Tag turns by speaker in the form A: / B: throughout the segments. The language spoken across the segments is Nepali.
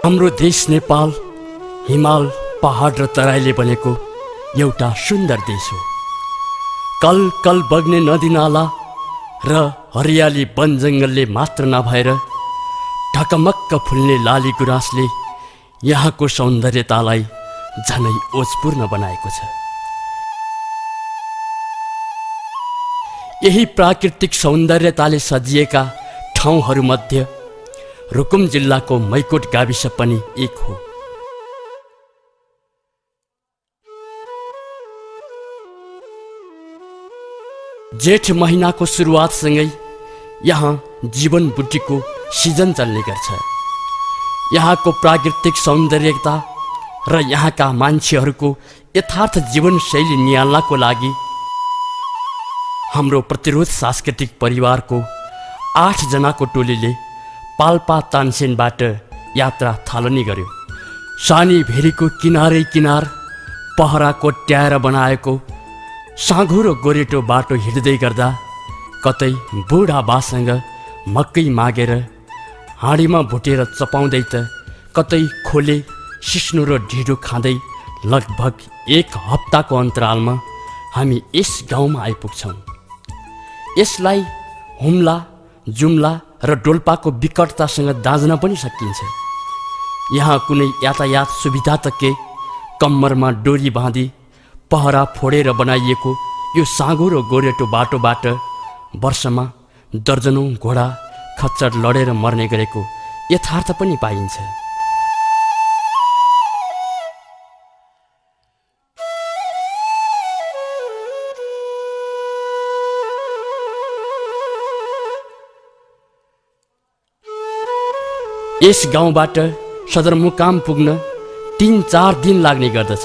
A: हाम्रो देश नेपाल हिमाल पहाड र तराईले बनेको एउटा सुन्दर देश हो। कल कल बग्ने नदीनाला र हरियाली वन जङ्गलले मात्र नभएर ढकमक्क फुल्ने लाली गुराँसले यहाँको सौन्दर्यतालाई झनै ओजपूर्ण बनाएको छ। यही प्राकृतिक सौन्दर्यताले सजिएका ठाउँहरूमध्ये रुकुम जिल्लाको मैकोट गाविस पनि एक हो। जेठ महिनाको सुरुवातसँगै यहाँ जीवन बुटीको सिजन चल्ने गर्छ। यहाँको प्राकृतिक सौन्दर्यता र यहाँका मान्छेहरूको यथार्थ जीवनशैली निहाल्नको लागि हाम्रो प्रतिरोध सांस्कृतिक परिवारको 8 जनाको टोलीले पाल्पा तानसेनबाट यात्रा थालनी गर्यो। सानी भेरीको किनारै किनार पहरा कोट्याएर बनाएको साँघुरो गोरेटो बाटो हिँड्दै गर्दा कतै बुढा बासँग मकै मागेर हाँडीमा भुटेर चपाउँदै त कतै खोले सिस्नो र ढिँडो खाँदै लगभग 1 हप्ताको अन्तरालमा हामी यस गाउँमा आइपुग्छौँ। यसलाई हुम्ला, जुम्ला र डोल्पाको विकटतासँग दाँज्न पनि सकिन्छ। यहाँ कुनै यातायात सुविधा त के, कम्मरमा डोरी बाँधी पहरा फोडेर बनाइएको यो साँघुरो गोरेटो बाटोबाट वर्षमा दर्जनौं घोडा खच्चड लडेर मर्ने गरेको यथार्थ पनि पाइन्छ। यस गाउँबाट सदरमुकाम पुग्न 3-4 दिन लाग्ने गर्दछ।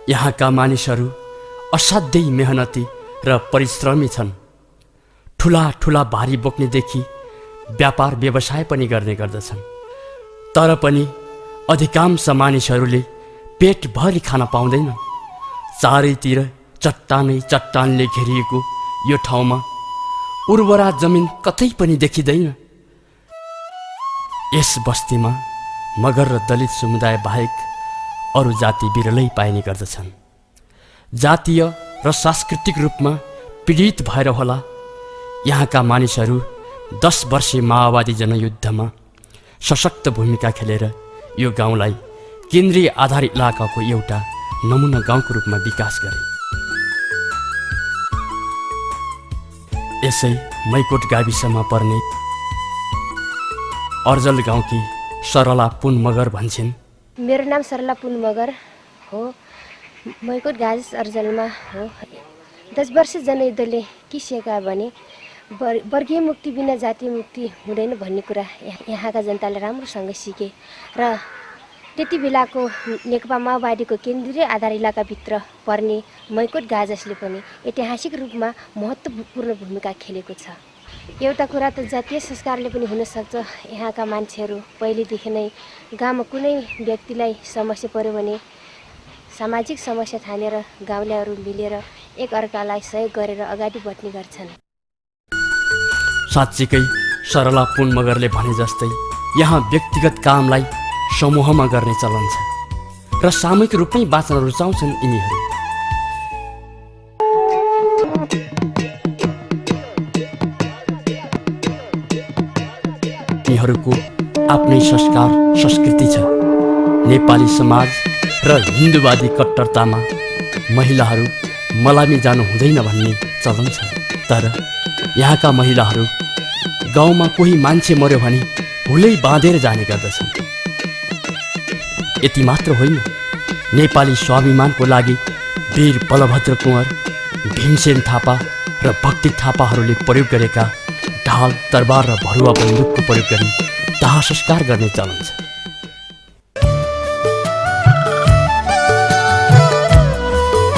A: यहाँका मानिसहरू असाध्यै मेहनती र परिश्रमी छन्। ठुला ठुला भारी बोक्नेदेखि व्यापार व्यवसाय पनि गर्ने गर्दछन्। तर पनि अधिकांश मानिसहरूले पेटभरि खान पाउँदैन। चारैतिर चट्टानै चट्टानले घेरिएको यो ठाउँमा उर्वरा जमिन कतै पनि देखिँदैन। यस बस्तीमा मगर र दलित समुदाय बाहेक अरू जाति बिरलै पाइने गर्दछन्। जातीय र सांस्कृतिक रूपमा पीडित भएर होला यहाँका मानिसहरू 10 वर्षे माओवादी जनयुद्धमा सशक्त भूमिका खेलेर यो गाउँलाई केन्द्रीय आधार इलाकाको एउटा नमुना गाउँको रूपमा विकास गरे। यसै मैकोट गाविसमा पर्ने अर्जल गाउँकी सरला पुन मगर भन्छन्।
B: मेरो नाम सरला पुन मगर हो। मैकोट गाविस अर्जलमा हो। 10 वर्ष जनयुद्धले के सिकायो भने वर्गीय मुक्ति बिना जातीय मुक्ति हुँदैन भन्ने कुरा यहाँका जनताले राम्रोसँग सिके र त्यति बेलाको नेकपा माओवादीको केन्द्रीय आधार इलाकाभित्र पर्ने मैकोट गाजसले पनि ऐतिहासिक रूपमा महत्त्वपूर्ण भूमिका खेलेको छ। एउटा कुरा त जातीय संस्कारले पनि हुनसक्छ। यहाँका मान्छेहरू पहिलेदेखि नै गाउँमा कुनै व्यक्तिलाई समस्या पर्यो भने सामाजिक समस्या ठानेर गाउँलेहरू मिलेर एकअर्कालाई सहयोग गरेर अगाडि बढ्ने गर्छन्।
A: साँच्चीकै सरला पुन मगरले भने जस्तै यहाँ व्यक्तिगत कामलाई समूहमा गर्ने चलन छ र सामूहिक रूपमै बाँच्न रुचाउँछन् यिनीहरू। यिनीहरूको आफ्नै संस्कार संस्कृति छ। नेपाली समाज र हिन्दूवादी कट्टरतामा महिलाहरू मलामी जानु हुँदैन भन्ने चलन छ। तर यहाँका महिलाहरू गाउँमा कोही मान्छे मर्यो भने हुलै बाँधेर जाने गर्दछन्। यति मात्र होइन, नेपाली स्वाभिमानको लागि वीर बलभद्र कुँवर, भीमसेन थापा र भक्ति थापाहरूले प्रयोग गरेका ढाल, तरबार र भरुवा बन्दुकको प्रयोग गरी दाह संस्कार गर्ने चलन छ।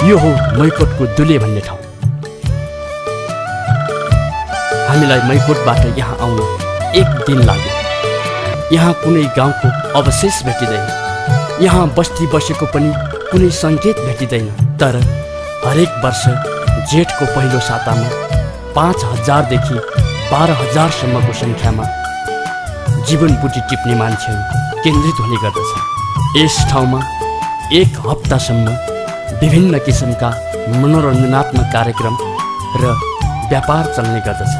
A: यो हो मैकोटको दुले भन्ने ठाउँ। हामीलाई मैकोटबाट यहाँ आउन 1 दिन लाग्यो। यहाँ कुनै गाउँको अवशेष भेटिँदैन। यहाँ बस्ती बसेको पनि कुनै सङ्केत भेटिँदैन। तर हरेक वर्ष जेठको पहिलो सातामा 5000 देखि 12,000सम्मको सङ्ख्यामा जीवनबुटी टिप्ने मान्छेहरू केन्द्रित हुने गर्दछ। यस ठाउँमा एक हप्तासम्म विभिन्न किसिमका मनोरञ्जनात्मक कार्यक्रम र व्यापार चल्ने गर्दछ।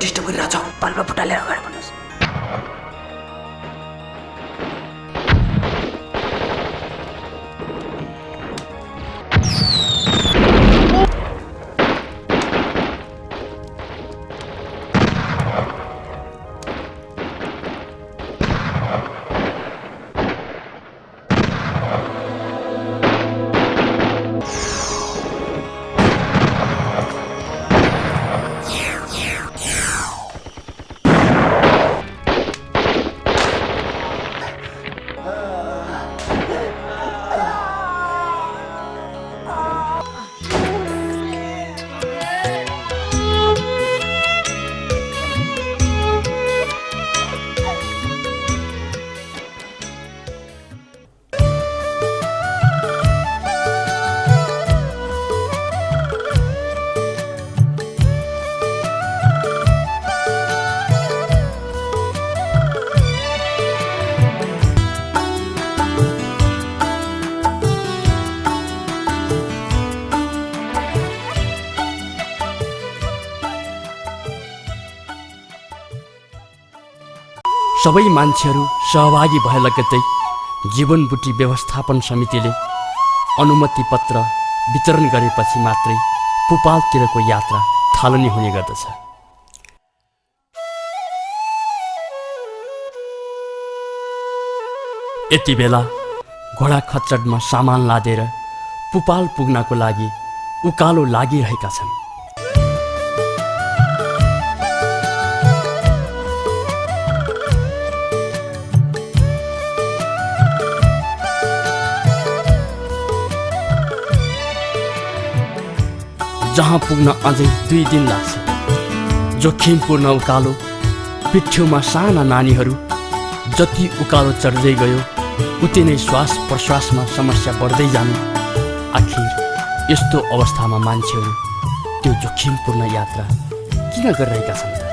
C: डिस्टर्ब गरिरहेछ। बल्ब फुटालेर गएर भन्नुहोस्।
A: सबै मान्छेहरू सहभागी भए लगत्तै जीवनबुटी व्यवस्थापन समितिले अनुमति पत्र वितरण गरेपछि मात्रै पुपालतिरको यात्रा थालनी हुने गर्दछ। यति बेला घोडा खच्चडमा सामान लादेर पुपाल पुग्नको लागि उकालो लागिरहेका छन्। जहाँ पुग्न अझै 2 दिन लाग्छ। जोखिमपूर्ण उकालो, पिठ्यौमा साना नानीहरू। जति उकालो चढ्दै गयो उति नै श्वास प्रश्वासमा समस्या बढ्दै जानु। आखिर यस्तो अवस्थामा मान्छेहरू त्यो जोखिमपूर्ण यात्रा किन गरिरहेका छन् त?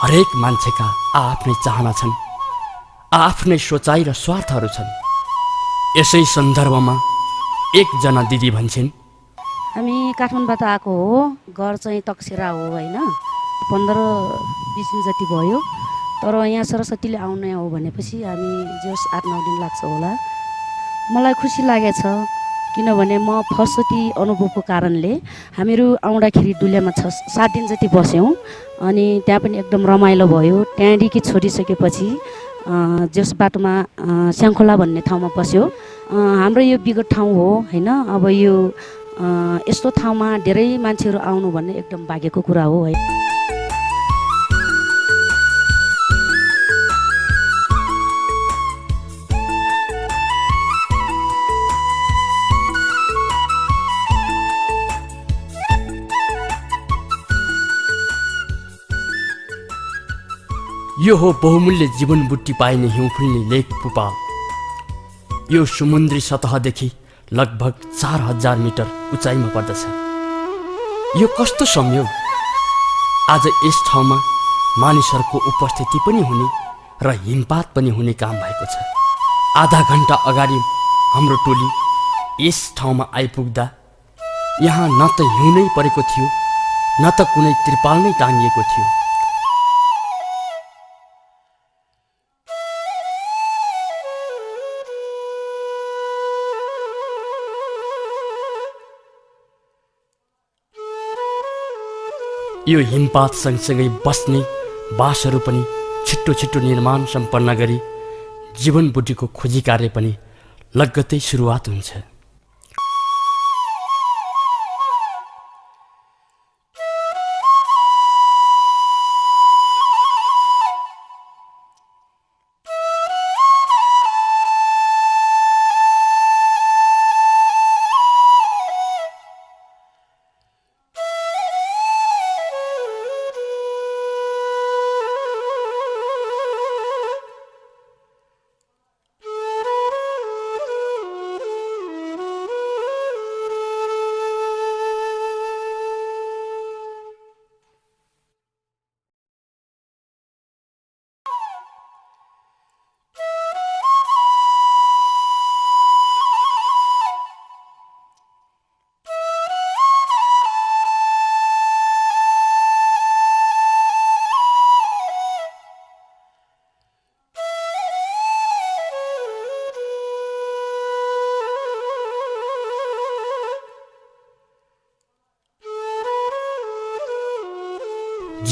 A: हरेक मान्छेका आफ्नै चाहना छन्, आफ्नै सोचाइ र स्वार्थहरू छन्। यसै सन्दर्भमा एकजना दिदी भन्छन्,
D: हामी काठमाडौँबाट आएको हो। घर चाहिँ तकसेरा हो होइन। 15-20 दिन जति भयो। तर यहाँ सरस्वतीले आउने हो भनेपछि हामी जस 8-9 दिन लाग्छ होला। मलाई खुसी लागेछ किनभने म फर्स्टचोटि अनुभवको कारणले हामीहरू आउँदाखेरि डुलियामा 7 दिन जति बस्यौँ अनि त्यहाँ पनि एकदम रमाइलो भयो। त्यहाँदेखि छोडिसकेपछि जस बाटोमा स्याङ्खोला भन्ने ठाउँमा बस्यो। हाम्रो यो विगत ठाउँ हो होइन। अब यो यस्तो ठाउँमा धेरै मान्छेहरू आउनु भन्ने एकदम भाग्यको कुरा हो है।
A: यो हो बहुमूल्य जीवन बुट्टी पाइने हिउँ फुल्ने लेक पुपाल। यो समुद्री सतहदेखि लगभग 4000 मिटर उचाइमा पर्दछ। यो कस्तो संयोग, आज यस ठाउँमा मानिसहरूको उपस्थिति पनि हुने र हिमपात पनि हुने काम भएको छ। आधा घण्टा अगाडि हाम्रो टोली यस ठाउँमा आइपुग्दा यहाँ न त हिउँ नै परेको थियो न त कुनै त्रिपाल नै टाँगिएको थियो। यो हिमपात सँगसँगै बस्ने बासहरू पनि छिट्टो छिट्टो निर्माण सम्पन्न गरी जीवन बुटीको खोजी कार्य पनि लगत्तै सुरुवात हुन्छ।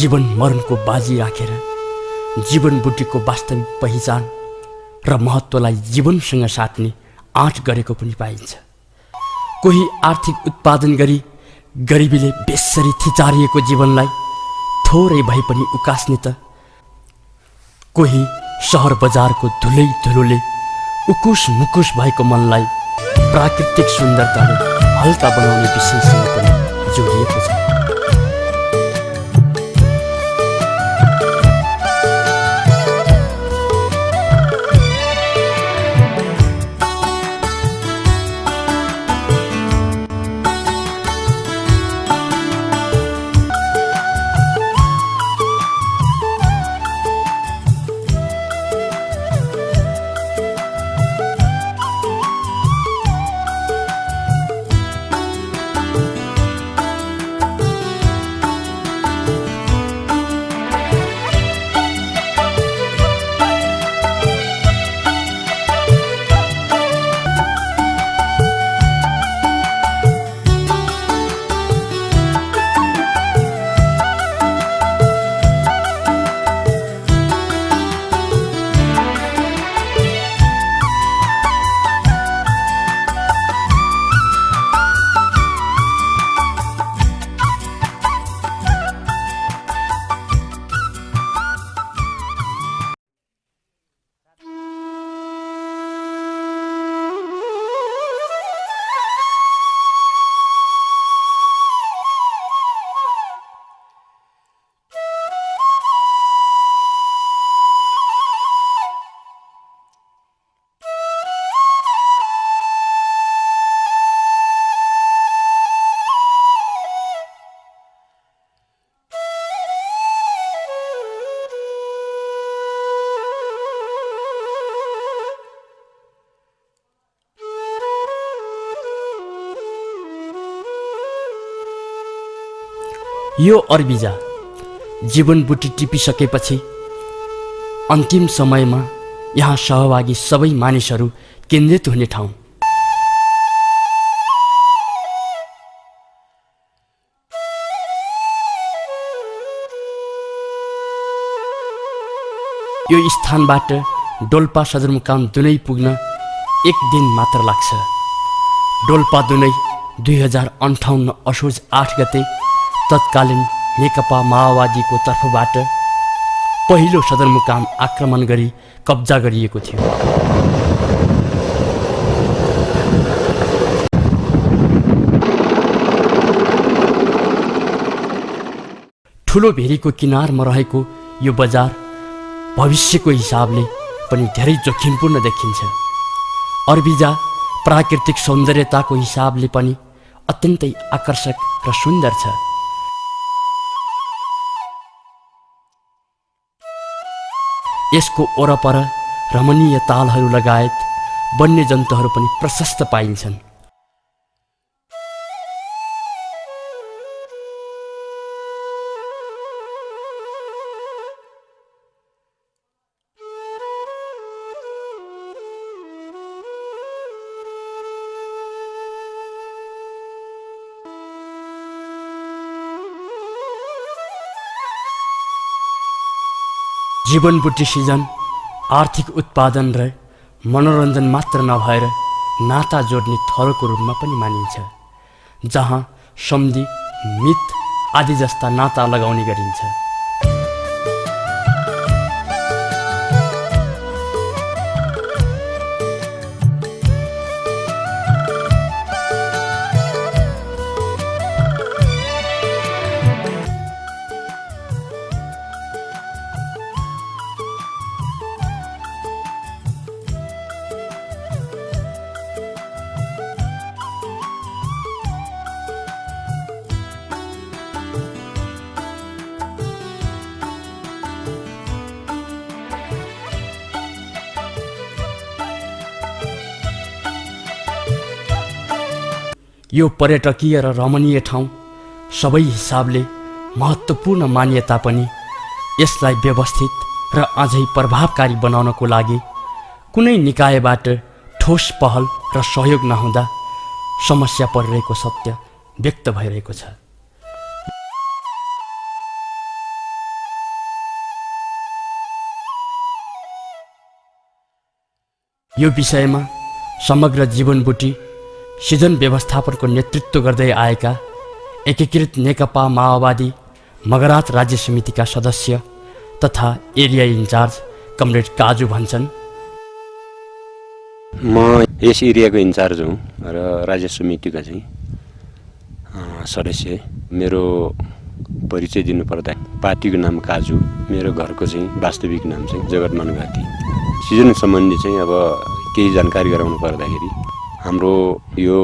A: जीवन मरणको बाजी राखेर जीवन बुटीको वास्तविक पहिचान र महत्त्वलाई जीवनसँग साट्ने आँट गरेको पनि पाइन्छ। कोही आर्थिक उत्पादन गरी गरिबीले बेसरी थिचारिएको जीवनलाई थोरै भए पनि उकास्ने त कोही सहर बजारको धुलै धुलोले उकुस मुकुस भएको मनलाई प्राकृतिक सुन्दरताले हल्का बनाउने विषयसँग पनि जोडिएको छ। यो अरबिजा जीवन बुटी टिपिसकेपछि अन्तिम समयमा यहाँ सहभागी सबै मानिसहरू केन्द्रित हुने ठाउँ। यो स्थानबाट डोल्पा सदरमुकाम दुनै पुग्न 1 दिन मात्र लाग्छ। डोल्पा दुनै 2058 असोज 8 गते तत्कालीन नेकपा माओवादीको तर्फबाट पहिलो सदरमुकाम आक्रमण गरी कब्जा गरिएको थियो। ठुलो भेरीको किनारमा रहेको यो बजार भविष्यको हिसाबले पनि धेरै जोखिमपूर्ण देखिन्छ। अरबिजा प्राकृतिक सौन्दर्यताको हिसाबले पनि अत्यन्तै आकर्षक र सुन्दर छ। यसको वरपर रमणीय तालहरू लगायत वन्यजन्तुहरू पनि प्रशस्त पाइन्छन्। जीवनबुटी सिजन आर्थिक उत्पादन र मनोरञ्जन मात्र नभएर नाता जोड्ने थलोको रूपमा पनि मानिन्छ, जहाँ सम्धि, मित आदि जस्ता नाता लगाउने गरिन्छ। यो पर्यटकीय र रमणीय ठाउँ सबै हिसाबले महत्त्वपूर्ण मानिए तापनि यसलाई व्यवस्थित र अझै प्रभावकारी बनाउनको लागि कुनै निकायबाट ठोस पहल र सहयोग नहुँदा समस्या परिरहेको सत्य व्यक्त भइरहेको छ। यो विषयमा समग्र जीवनबुटी सिजन व्यवस्थापनको नेतृत्व गर्दै आएका एकीकृत नेकपा माओवादी मगरात राज्य समितिका सदस्य तथा एरिया इन्चार्ज कमरेड काजु भन्छन्।
E: म यस एरियाको इन्चार्ज हुँ र राज्य समितिका चाहिँ सदस्य। मेरो परिचय दिनुपर्दा पार्टीको नाम काजु, मेरो घरको चाहिँ वास्तविक नाम चाहिँ जगतमान घाटी। सिजन सम्बन्धी चाहिँ अब केही जानकारी गराउनु पर्दाखेरि हाम्रो यो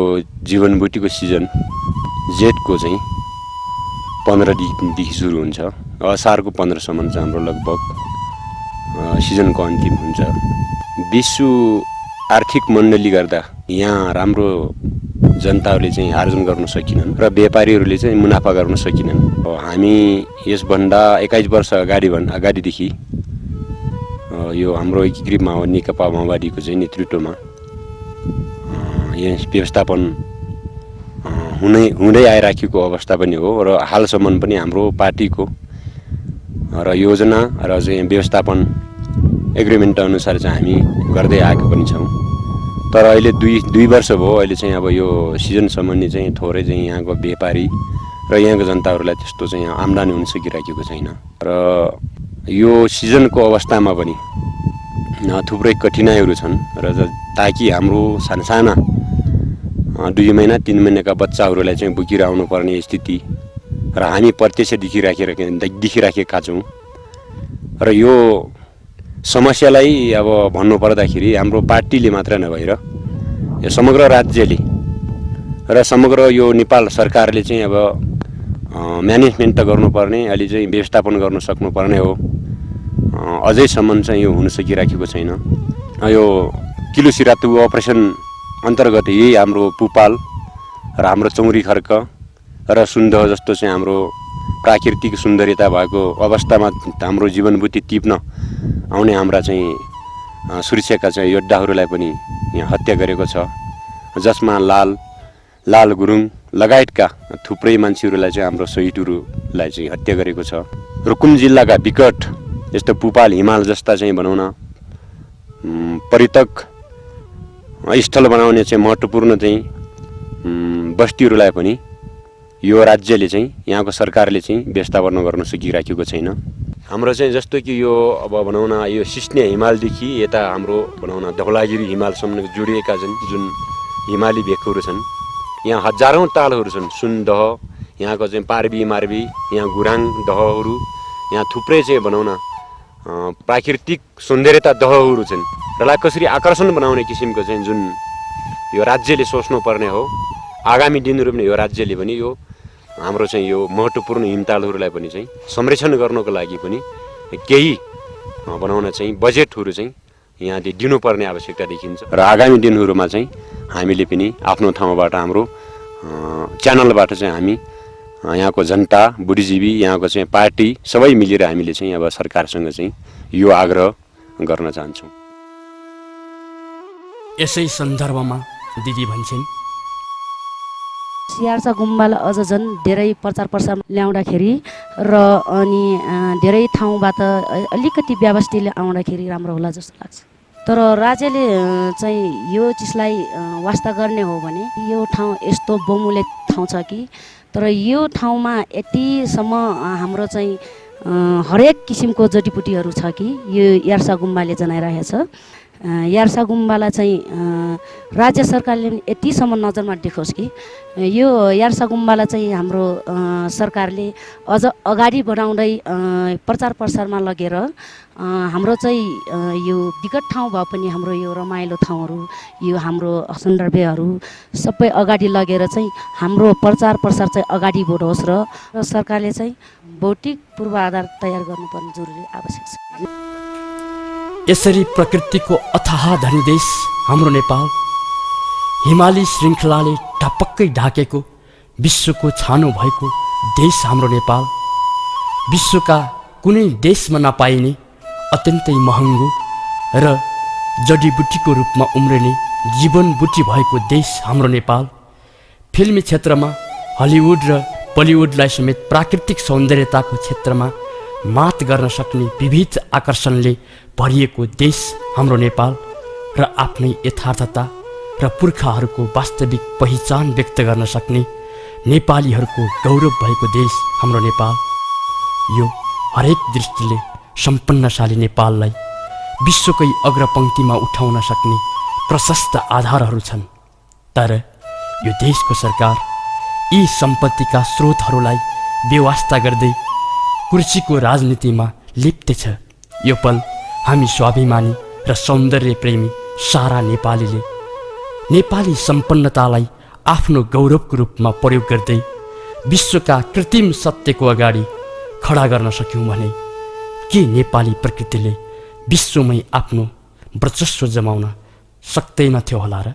E: जीवनबुटीको सिजन जेठको चाहिँ 15 देखि सुरु हुन्छ। असारको 15सम्म चाहिँ हाम्रो लगभग सिजनको अन्तिम हुन्छ। विश्व आर्थिक मण्डली गर्दा यहाँ राम्रो जनताहरूले चाहिँ आर्जन गर्न सकिनन् र व्यापारीहरूले चाहिँ मुनाफा गर्न सकिनन्। हामी यसभन्दा 21 वर्ष अगाडिदेखि यो हाम्रो एकीकृत नेकपा माओवादीको चाहिँ नेतृत्वमा यस व्यवस्थापन हुँदै आइराखेको अवस्था पनि हो र हालसम्म पनि हाम्रो पार्टीको र योजना र चाहिँ व्यवस्थापन एग्रिमेन्ट अनुसार चाहिँ हामी गर्दै आएको पनि छौँ। तर अहिले दुई वर्ष भयो अहिले चाहिँ अब यो सिजन सम्बन्धी चाहिँ थोरै चाहिँ यहाँको व्यापारी र यहाँको जनताहरूलाई त्यस्तो चाहिँ आम्दानी हुन सकिरहेको छैन र यो सिजनको अवस्थामा पनि थुप्रै कठिनाइहरू छन् र ताकि हाम्रो साना 2 महिना 3 महिनाका बच्चाहरूलाई चाहिँ बोकेर आउनुपर्ने स्थिति र हामी प्रत्यक्ष देखिराखेका छौँ र यो समस्यालाई अब भन्नुपर्दाखेरि हाम्रो पार्टीले मात्र नभएर यो समग्र राज्यले र समग्र यो नेपाल सरकारले चाहिँ अब म्यानेजमेन्ट त गर्नुपर्ने, अहिले चाहिँ व्यवस्थापन गर्न सक्नुपर्ने हो। अझैसम्म चाहिँ यो हुन सकिराखेको छैन। यो किलो सिरातु अपरेसन अन्तर्गत यही हाम्रो पुपाल र हाम्रो चौरी खर्क र सुन्दह जस्तो चाहिँ हाम्रो प्राकृतिक सुन्दरता भएको अवस्थामा हाम्रो जीवनबुटी टिप्न आउने हाम्रा चाहिँ सुरक्षाका चाहिँ योद्धाहरूलाई पनि यहाँ हत्या गरेको छ, जसमा लाल गुरुङ लगायतका थुप्रै मान्छेहरूलाई चाहिँ हाम्रो शहीदहरूलाई चाहिँ हत्या गरेको छ। रुकुम जिल्लाका विकट यस्तो पुपाल हिमाल जस्ता चाहिँ भनौँ न पर्यटक स्थल बनाउने चाहिँ महत्त्वपूर्ण चाहिँ बस्तीहरूलाई पनि यो राज्यले चाहिँ यहाँको सरकारले चाहिँ व्यवस्थापन गर्न सकिराखेको छैन। हाम्रो चाहिँ जस्तो कि यो अब भनौँ न यो सिस्ने हिमालदेखि यता हाम्रो भनौँ न धौलागिरी हिमालसम्म जोडिएका जुन हिमाली भेगहरू छन्, यहाँ हजारौँ तालहरू छन्। सुनदह, यहाँको चाहिँ पार्बी मार्बी, यहाँ गुराङ दहहरू, यहाँ थुप्रै चाहिँ भनौँ न प्राकृतिक सौन्दर्यता दहहरू छन्। रलाई कसरी आकर्षण बनाउने किसिमको चाहिँ जुन यो राज्यले सोच्नुपर्ने हो। आगामी दिनहरूमा यो राज्यले पनि यो हाम्रो चाहिँ यो महत्त्वपूर्ण हिमतालहरूलाई पनि चाहिँ संरक्षण गर्नको लागि पनि केही भनौँ न चाहिँ बजेटहरू चाहिँ यहाँले दिनुपर्ने आवश्यकता देखिन्छ। र आगामी दिनहरूमा चाहिँ हामीले पनि आफ्नो ठाउँबाट हाम्रो च्यानलबाट चाहिँ हामी यहाँको जनता, बुद्धिजीवी, यहाँको चाहिँ पार्टी सबै मिलेर हामीले चाहिँ अब सरकारसँग चाहिँ यो आग्रह गर्न चाहन्छौँ।
A: यसै सन्दर्भमा दिदी भन्छन्,
D: स्यार्सा गुम्बालाई अझ झन् धेरै प्रचार प्रसार ल्याउँदाखेरि र अनि धेरै ठाउँबाट अलिकति व्यवस्थितले आउँदाखेरि राम्रो होला जस्तो लाग्छ। तर राज्यले चाहिँ यो चिजलाई वास्ता गर्ने हो भने यो ठाउँ यस्तो बहुमूल्य ठाउँ छ कि, तर यो ठाउँमा यतिसम्म हाम्रो चाहिँ हरेक किसिमको जडीबुटीहरू छ कि यो यार्सा गुम्बाले जनाइरहेको छ। यार्सा गुम्बालाई चाहिँ राज्य सरकारले यतिसम्म नजरमा देखोस् कि यो यार्सा गुम्बालाई चाहिँ हाम्रो सरकारले अझ अगाडि बढाउँदै प्रचार प्रसारमा लगेर हाम्रो चाहिँ यो विकट ठाउँ भए पनि हाम्रो यो रमाइलो ठाउँहरू, यो हाम्रो सन्दर्भहरू सबै अगाडि लगेर चाहिँ हाम्रो प्रचार प्रसार चाहिँ अगाडि बढोस् र सरकारले चाहिँ भौतिक पूर्वाधार तयार गर्नुपर्ने जरुरी आवश्यक छ।
A: यसरी प्रकृतिको अथाह धनी देश हाम्रो नेपाल, हिमाली श्रृङ्खलाले ढपक्कै ढाकेको विश्वको छानो भएको देश हाम्रो नेपाल, विश्वका कुनै देशमा नपाइने अत्यन्तै महँगो र जडीबुटीको रूपमा उम्रिने जीवनबुटी भएको देश हाम्रो नेपाल, फिल्मी क्षेत्रमा हलिउड र बलिउडलाई समेत प्राकृतिक सौन्दर्यताको क्षेत्रमा मात गर्न सक्ने विविध आकर्षणले भरिएको देश हाम्रो नेपाल र आफ्नै यथार्थता र पुर्खाहरूको वास्तविक पहिचान व्यक्त गर्न सक्ने नेपालीहरूको गौरव भएको देश हाम्रो नेपाल। यो हरेक दृष्टिले सम्पन्नशाली नेपाललाई विश्वकै अग्रपङ्क्तिमा उठाउन सक्ने प्रशस्त आधारहरू छन्। तर यो देशको सरकार यी सम्पत्तिका स्रोतहरूलाई बेवास्ता गर्दै कुर्सीको राजनीतिमा लिप्त छ। यो पल हामी स्वाभिमानी र सौन्दर्य प्रेमी सारा नेपालीले नेपाली सम्पन्नतालाई आफ्नो गौरवको रूपमा प्रयोग गर्दै विश्वका कृत्रिम सत्यको अगाडि खडा गर्न सक्यौँ भने के नेपाली प्रकृतिले विश्वमै आफ्नो वर्चस्व जमाउन सक्दैन थियो होला र?